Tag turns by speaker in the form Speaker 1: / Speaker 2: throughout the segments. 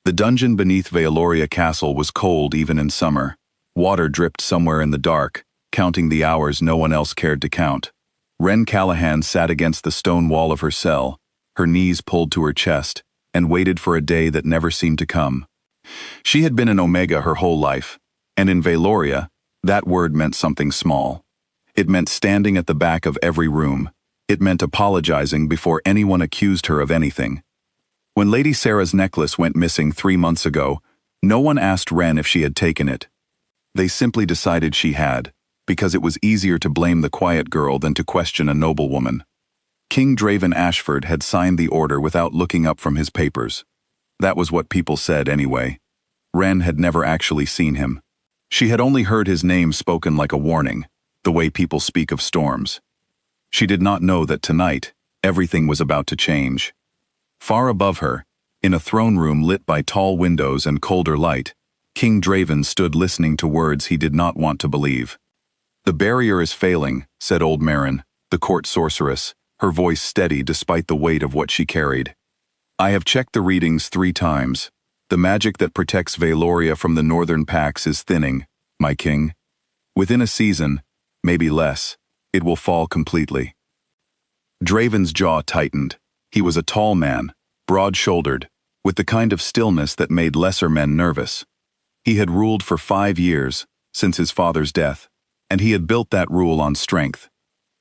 Speaker 1: The dungeon beneath Vealoria Castle was cold even in summer. Water dripped somewhere in the dark, counting the hours no one else cared to count. Wren Callahan sat against the stone wall of her cell, her knees pulled to her chest, and waited for a day that never seemed to come. She had been an Omega her whole life, and in Vealoria, that word meant something small. It meant standing at the back of every room. It meant apologizing before anyone accused her of anything. When Lady Sarah's necklace went missing 3 months ago, no one asked Wren if she had taken it. They simply decided she had, because it was easier to blame the quiet girl than to question a noblewoman. King Draven Ashford had signed the order without looking up from his papers. That was what people said anyway. Wren had never actually seen him. She had only heard his name spoken like a warning, the way people speak of storms. She did not know that tonight, everything was about to change. Far above her, in a throne room lit by tall windows and colder light, King Draven stood listening to words he did not want to believe. "The barrier is failing," said old Marin, the court sorceress, her voice steady despite the weight of what she carried. "I have checked the readings 3 times. The magic that protects Vealoria from the northern Pax is thinning, my king. Within a season, maybe less, it will fall completely." Draven's jaw tightened. He was a tall man, broad-shouldered, with the kind of stillness that made lesser men nervous. He had ruled for 5 years, since his father's death, and he had built that rule on strength.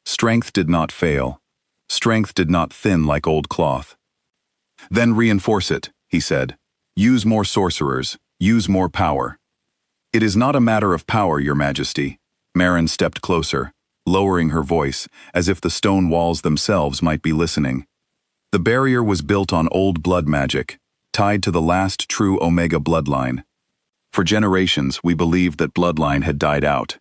Speaker 1: Strength did not fail. Strength did not thin like old cloth. "Then reinforce it," he said. "Use more sorcerers, use more power." "It is not a matter of power, Your Majesty." Marin stepped closer, lowering her voice, as if the stone walls themselves might be listening. "The barrier was built on old blood magic, tied to the last true Omega bloodline. For generations, we believed that bloodline had died out.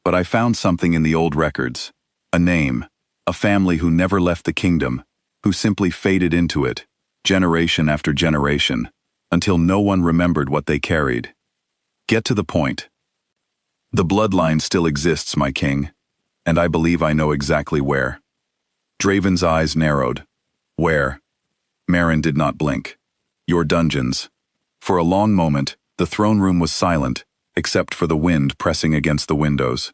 Speaker 1: But I found something in the old records. A name, a family who never left the kingdom, who simply faded into it, generation after generation, until no one remembered what they carried. Get to the point. The bloodline still exists, my king, and I believe I know exactly where." Draven's eyes narrowed. "Where?" Marin did not blink. "Your dungeons." For a long moment, the throne room was silent, except for the wind pressing against the windows.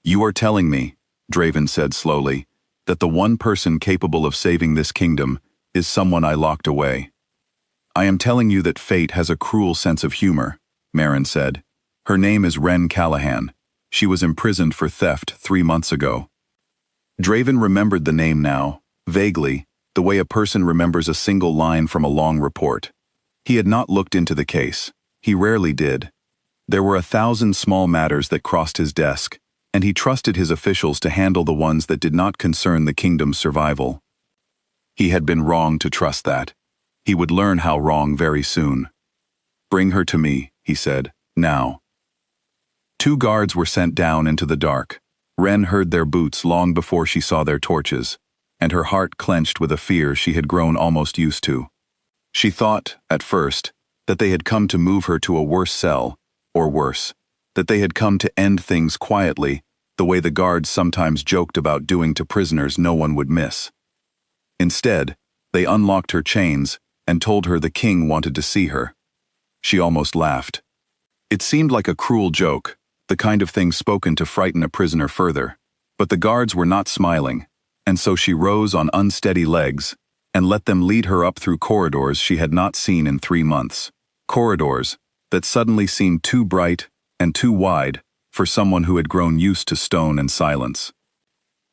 Speaker 1: "You are telling me," Draven said slowly, "that the one person capable of saving this kingdom is someone I locked away." "I am telling you that fate has a cruel sense of humor," Marin said. "Her name is Wren Callahan. She was imprisoned for theft 3 months ago." Draven remembered the name now, vaguely, the way a person remembers a single line from a long report. He had not looked into the case. He rarely did. There were 1,000 small matters that crossed his desk, and he trusted his officials to handle the ones that did not concern the kingdom's survival. He had been wrong to trust that. He would learn how wrong very soon. "Bring her to me," he said, "now." 2 guards were sent down into the dark. Wren heard their boots long before she saw their torches, and her heart clenched with a fear she had grown almost used to. She thought, at first, that they had come to move her to a worse cell, or worse, that they had come to end things quietly, the way the guards sometimes joked about doing to prisoners no one would miss. Instead, they unlocked her chains and told her the king wanted to see her. She almost laughed. It seemed like a cruel joke, the kind of thing spoken to frighten a prisoner further, but the guards were not smiling, and so she rose on unsteady legs and let them lead her up through corridors she had not seen in 3 months. Corridors that suddenly seemed too bright and too wide for someone who had grown used to stone and silence.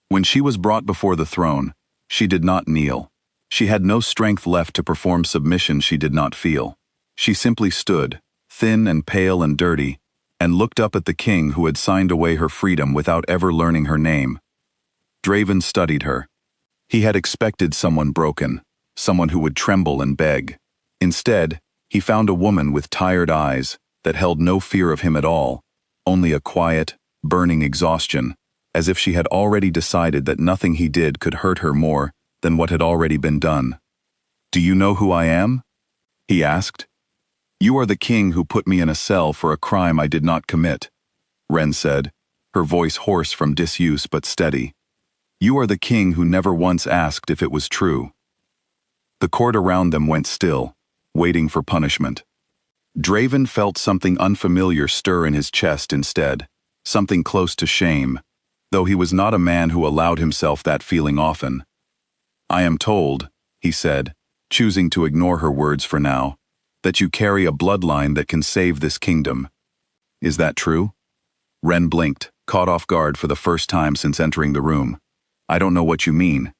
Speaker 1: When she was brought before the throne, she did not kneel. She had no strength left to perform submission she did not feel. She simply stood, thin and pale and dirty, and looked up at the king who had signed away her freedom without ever learning her name. Draven studied her. He had expected someone broken, someone who would tremble and beg. Instead, he found a woman with tired eyes that held no fear of him at all, only a quiet, burning exhaustion, as if she had already decided that nothing he did could hurt her more than what had already been done. "Do you know who I am?" he asked. "You are the king who put me in a cell for a crime I did not commit," Wren said, her voice hoarse from disuse but steady. "You are the king who never once asked if it was true." The court around them went still. waiting for punishment. Draven felt something unfamiliar stir in his chest instead, something close to shame, though he was not a man who allowed himself that feeling often. "I am told," he said, choosing to ignore her words for now, "that you carry a bloodline that can save this kingdom. Is that true?" Ren blinked, caught off guard for the first time since entering the room. "I don't know what you mean."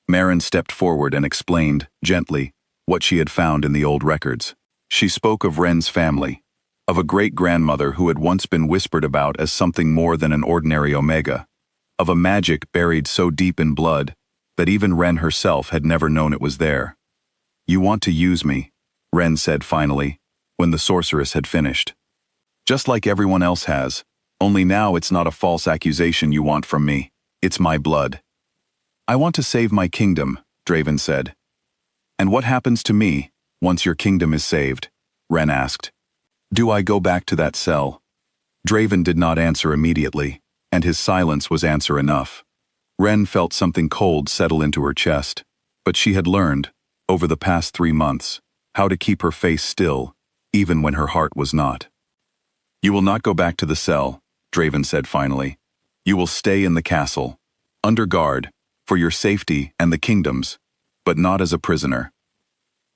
Speaker 1: Maren stepped forward and explained, gently, what she had found in the old records. She spoke of Ren's family, of a great-grandmother who had once been whispered about as something more than an ordinary Omega, of a magic buried so deep in blood that even Ren herself had never known it was there. "You want to use me," Ren said finally, when the sorceress had finished. "Just like everyone else has, only now it's not a false accusation you want from me, it's my blood." "I want to save my kingdom," Draven said. "And what happens to me once your kingdom is saved?" Ren asked. "Do I go back to that cell?" Draven did not answer immediately, and his silence was answer enough. Ren felt something cold settle into her chest, but she had learned, over the past 3 months, how to keep her face still, even when her heart was not. "You will not go back to the cell," Draven said finally. "You will stay in the castle, under guard, for your safety and the kingdom's, but not as a prisoner."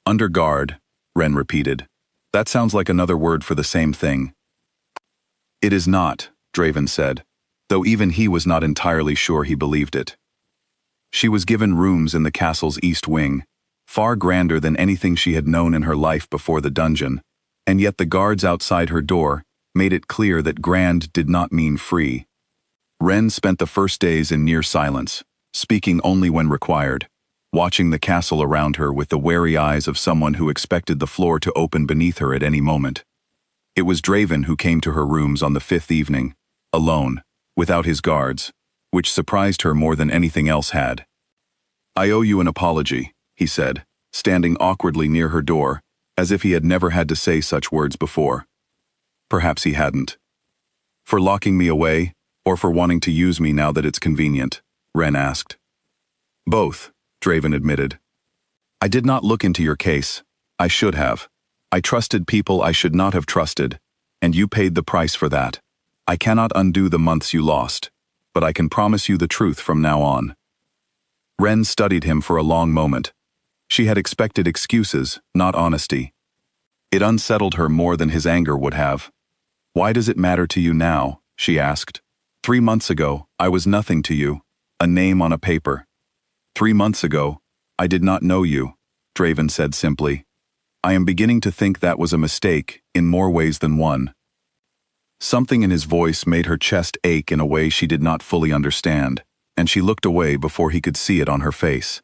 Speaker 1: "Under guard," Ren repeated. "That sounds like another word for the same thing." "It is not," Draven said, though even he was not entirely sure he believed it. She was given rooms in the castle's east wing, far grander than anything she had known in her life before the dungeon, and yet the guards outside her door made it clear that grand did not mean free. Ren spent the first days in near silence, speaking only when required, watching the castle around her with the wary eyes of someone who expected the floor to open beneath her at any moment. It was Draven who came to her rooms on the 5th evening, alone, without his guards, which surprised her more than anything else had. "I owe you an apology," he said, standing awkwardly near her door, as if he had never had to say such words before. Perhaps he hadn't. "For locking me away, or for wanting to use me now that it's convenient?" Ren asked. "Both," Draven admitted. "I did not look into your case. I should have. I trusted people I should not have trusted, and you paid the price for that. I cannot undo the months you lost, but I can promise you the truth from now on." Ren studied him for a long moment. She had expected excuses, not honesty. It unsettled her more than his anger would have. "Why does it matter to you now?" she asked. 3 months ago, I was nothing to you, a name on a paper. 3 months ago, I did not know you," Draven said simply. "I am beginning to think that was a mistake, in more ways than one." Something in his voice made her chest ache in a way she did not fully understand, and she looked away before he could see it on her face.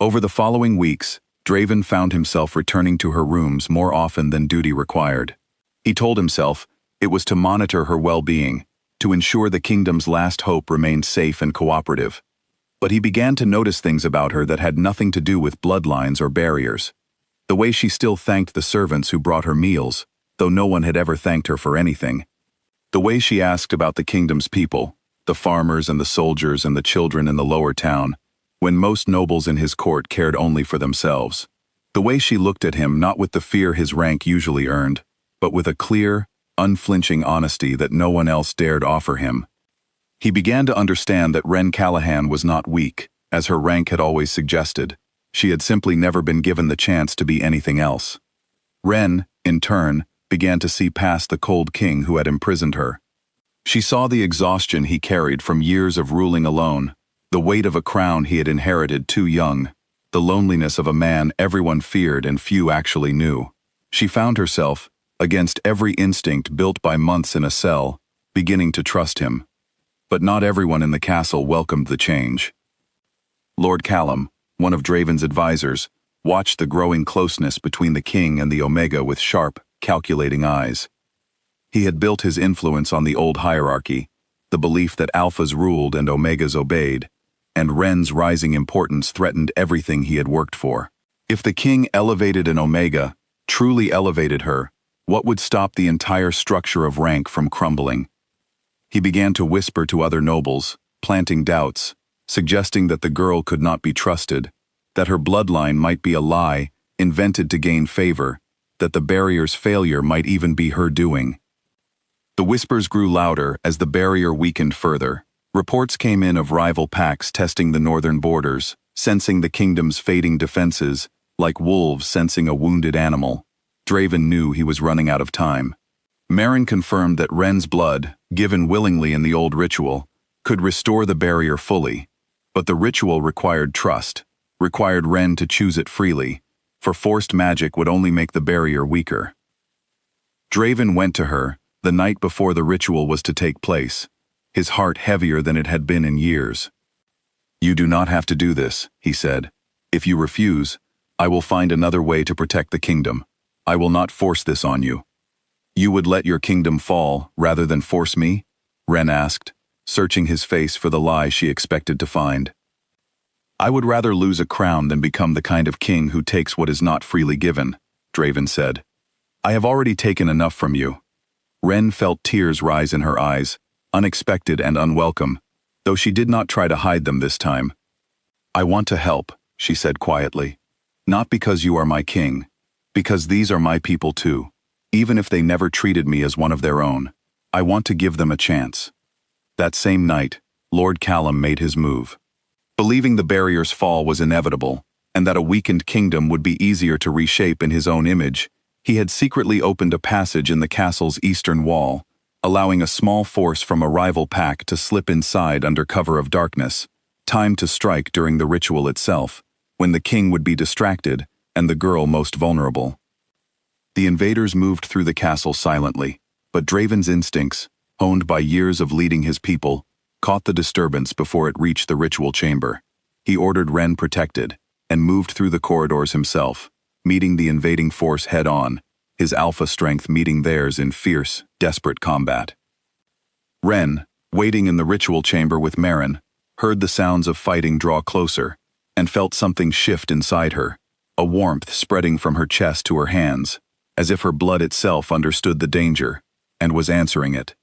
Speaker 1: Over the following weeks, Draven found himself returning to her rooms more often than duty required. He told himself it was to monitor her well-being, to ensure the kingdom's last hope remained safe and cooperative. But he began to notice things about her that had nothing to do with bloodlines or barriers. The way she still thanked the servants who brought her meals, though no one had ever thanked her for anything. The way she asked about the kingdom's people, the farmers and the soldiers and the children in the lower town, when most nobles in his court cared only for themselves. The way she looked at him not with the fear his rank usually earned, but with a clear, unflinching honesty that no one else dared offer him. He began to understand that Ren Callahan was not weak, as her rank had always suggested. She had simply never been given the chance to be anything else. Ren, in turn, began to see past the cold king who had imprisoned her. She saw the exhaustion he carried from years of ruling alone, the weight of a crown he had inherited too young, the loneliness of a man everyone feared and few actually knew. She found herself, against every instinct built by months in a cell, beginning to trust him. But not everyone in the castle welcomed the change. Lord Callum, one of Draven's advisors, watched the growing closeness between the king and the Omega with sharp, calculating eyes. He had built his influence on the old hierarchy, the belief that Alphas ruled and Omegas obeyed, and Ren's rising importance threatened everything he had worked for. If the king elevated an Omega, truly elevated her, what would stop the entire structure of rank from crumbling? He began to whisper to other nobles, planting doubts, suggesting that the girl could not be trusted, that her bloodline might be a lie, invented to gain favor, that the barrier's failure might even be her doing. The whispers grew louder as the barrier weakened further. Reports came in of rival packs testing the northern borders, sensing the kingdom's fading defenses, like wolves sensing a wounded animal. Draven knew he was running out of time. Meryn confirmed that Ren's blood, given willingly in the old ritual, could restore the barrier fully, but the ritual required trust, required Ren to choose it freely, for forced magic would only make the barrier weaker. Draven went to her, the night before the ritual was to take place, his heart heavier than it had been in years. "You do not have to do this," he said. "If you refuse, I will find another way to protect the kingdom. I will not force this on you." "You would let your kingdom fall rather than force me?" Ren asked, searching his face for the lie she expected to find. "I would rather lose a crown than become the kind of king who takes what is not freely given," Draven said. "I have already taken enough from you." Ren felt tears rise in her eyes, unexpected and unwelcome, though she did not try to hide them this time. "I want to help," she said quietly. "Not because you are my king, because these are my people too. Even if they never treated me as one of their own, I want to give them a chance." That same night, Lord Callum made his move. Believing the barrier's fall was inevitable, and that a weakened kingdom would be easier to reshape in his own image, he had secretly opened a passage in the castle's eastern wall, allowing a small force from a rival pack to slip inside under cover of darkness, timed to strike during the ritual itself, when the king would be distracted and the girl most vulnerable. The invaders moved through the castle silently, but Draven's instincts, honed by years of leading his people, caught the disturbance before it reached the ritual chamber. He ordered Ren protected, and moved through the corridors himself, meeting the invading force head-on, his alpha strength meeting theirs in fierce, desperate combat. Ren, waiting in the ritual chamber with Meryn, heard the sounds of fighting draw closer, and felt something shift inside her, a warmth spreading from her chest to her hands, as if her blood itself understood the danger, and was answering it.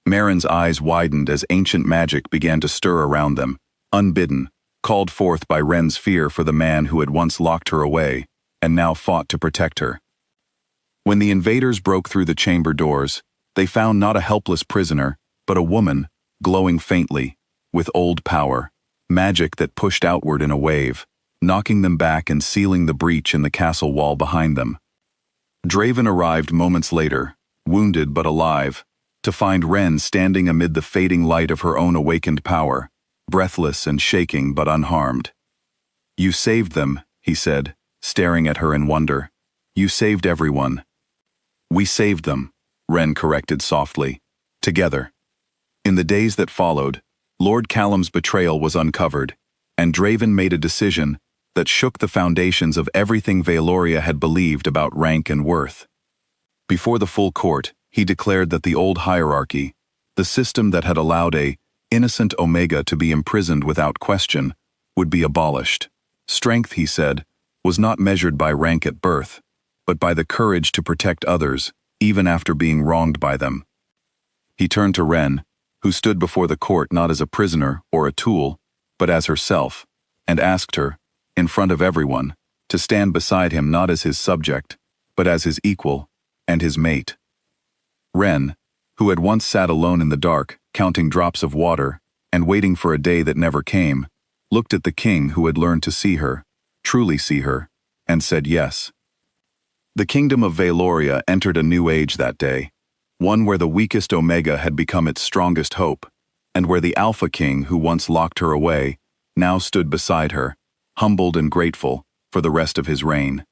Speaker 1: Meryn's eyes widened as ancient magic began to stir around them, unbidden, called forth by Ren's fear for the man who had once locked her away, and now fought to protect her. When the invaders broke through the chamber doors, they found not a helpless prisoner, but a woman, glowing faintly, with old power, magic that pushed outward in a wave, knocking them back and sealing the breach in the castle wall behind them. Draven arrived moments later, wounded but alive, to find Ren standing amid the fading light of her own awakened power, breathless and shaking but unharmed. "You saved them," he said, staring at her in wonder. "You saved everyone." "We saved them," Ren corrected softly. "Together." In the days that followed, Lord Callum's betrayal was uncovered, and Draven made a decision that shook the foundations of everything Veloria had believed about rank and worth. Before the full court, he declared that the old hierarchy, the system that had allowed a innocent Omega to be imprisoned without question, would be abolished. Strength, he said, was not measured by rank at birth, but by the courage to protect others, even after being wronged by them. He turned to Ren, who stood before the court not as a prisoner or a tool, but as herself, and asked her, in front of everyone, to stand beside him not as his subject, but as his equal and his mate. Ren, who had once sat alone in the dark, counting drops of water, and waiting for a day that never came, looked at the king who had learned to see her, truly see her, and said yes. The kingdom of Veloria entered a new age that day, one where the weakest Omega had become its strongest hope, and where the Alpha King who once locked her away now stood beside her, humbled and grateful, for the rest of his reign.